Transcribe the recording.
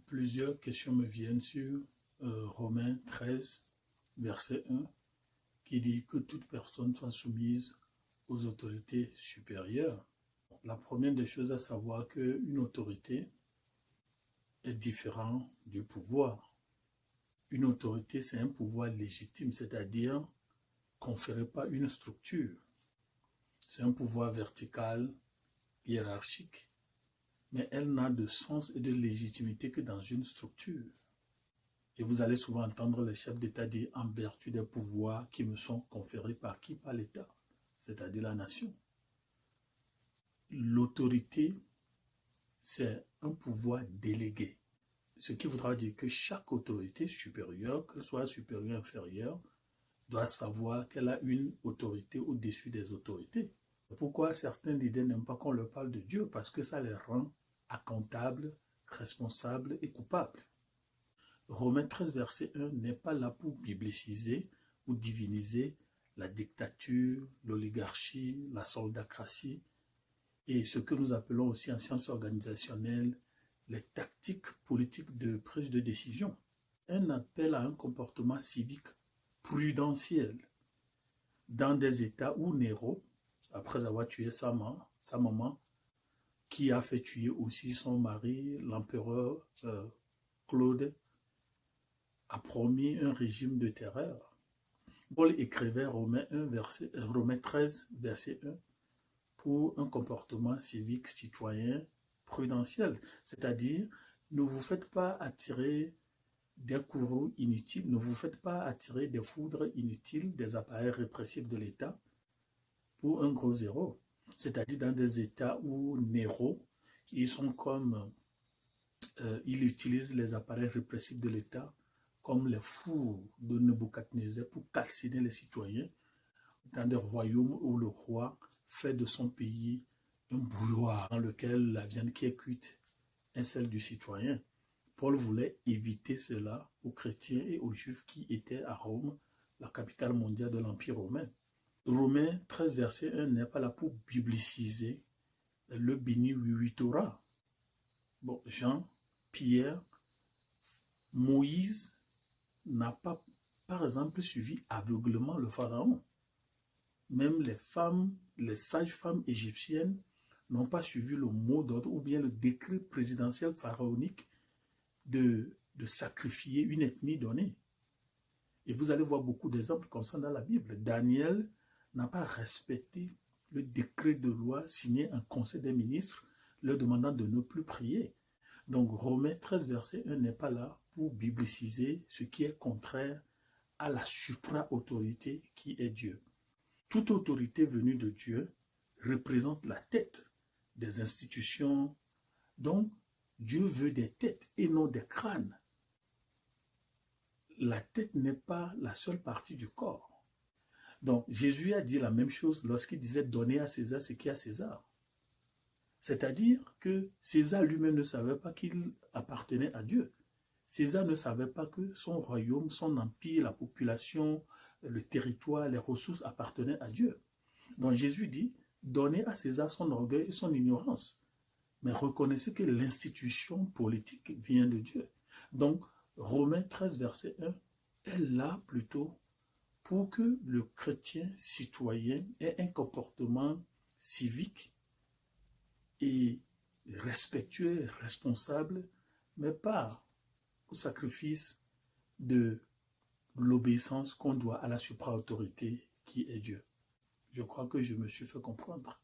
Plusieurs questions me viennent sur Romains 13, verset 1, qui dit que toute personne soit soumise aux autorités supérieures. La première des choses à savoir qu'une autorité est différente du pouvoir. Une autorité, c'est un pouvoir légitime, c'est-à-dire conféré par une structure. C'est un pouvoir vertical, hiérarchique, mais elle n'a de sens et de légitimité que dans une structure. Et vous allez souvent entendre les chefs d'État dire en vertu des pouvoirs qui me sont conférés par qui? Par l'État, c'est-à-dire la nation. L'autorité, c'est un pouvoir délégué. Ce qui voudra dire que chaque autorité supérieure, que ce soit supérieure ou inférieure, doit savoir qu'elle a une autorité au-dessus des autorités. Pourquoi certains leaders n'aiment pas qu'on leur parle de Dieu? Parce que ça les rend accountables, responsables et coupables. Romains 13, verset 1 n'est pas là pour bibliciser ou diviniser la dictature, l'oligarchie, la soldacratie et ce que nous appelons aussi en sciences organisationnelles les tactiques politiques de prise de décision. Un appel à un comportement civique prudentiel dans des États où Néron, après avoir tué sa maman, qui a fait tuer aussi son mari, l'empereur Claude, a promis un régime de terreur. Paul écrivait Romains 13, verset 1, pour un comportement civique, citoyen, prudentiel. C'est-à-dire, ne vous faites pas attirer des courroux inutiles, ne vous faites pas attirer des foudres inutiles des appareils répressifs de l'État pour un gros zéro. C'est-à-dire dans des États où Néron, ils utilisent les appareils répressifs de l'État comme les fours de Nebuchadnezzar pour calciner les citoyens, dans des royaumes où le roi fait de son pays un bouilloire dans lequel la viande qui est cuite est celle du citoyen. Paul voulait éviter cela aux chrétiens et aux juifs qui étaient à Rome, la capitale mondiale de l'Empire romain. Romains 13, verset 1 n'est pas là pour bibliciser le Bini Huit Torah. Bon, Jean, Pierre, Moïse n'a pas, par exemple, suivi aveuglement le pharaon. Même les sages-femmes égyptiennes n'ont pas suivi le mot d'ordre ou bien le décret présidentiel pharaonique de sacrifier une ethnie donnée. Et vous allez voir beaucoup d'exemples comme ça dans la Bible. Daniel n'a pas respecté le décret de loi signé en conseil des ministres leur demandant de ne plus prier. Donc Romains 13, verset 1 n'est pas là pour bibliciser ce qui est contraire à la supra-autorité qui est Dieu. Toute autorité venue de Dieu représente la tête des institutions. Donc, Dieu veut des têtes et non des crânes. La tête n'est pas la seule partie du corps. Donc, Jésus a dit la même chose lorsqu'il disait « Donnez à César ce qui est à César ». C'est-à-dire que César lui-même ne savait pas qu'il appartenait à Dieu. César ne savait pas que son royaume, son empire, la population, le territoire, les ressources appartenaient à Dieu. Donc Jésus dit, donnez à César son orgueil et son ignorance. Mais reconnaissez que l'institution politique vient de Dieu. Donc Romains 13, verset 1 est là plutôt pour que le chrétien citoyen ait un comportement civique et respectueux, responsable, mais pas au sacrifice de l'obéissance qu'on doit à la supra-autorité qui est Dieu. Je crois que je me suis fait comprendre.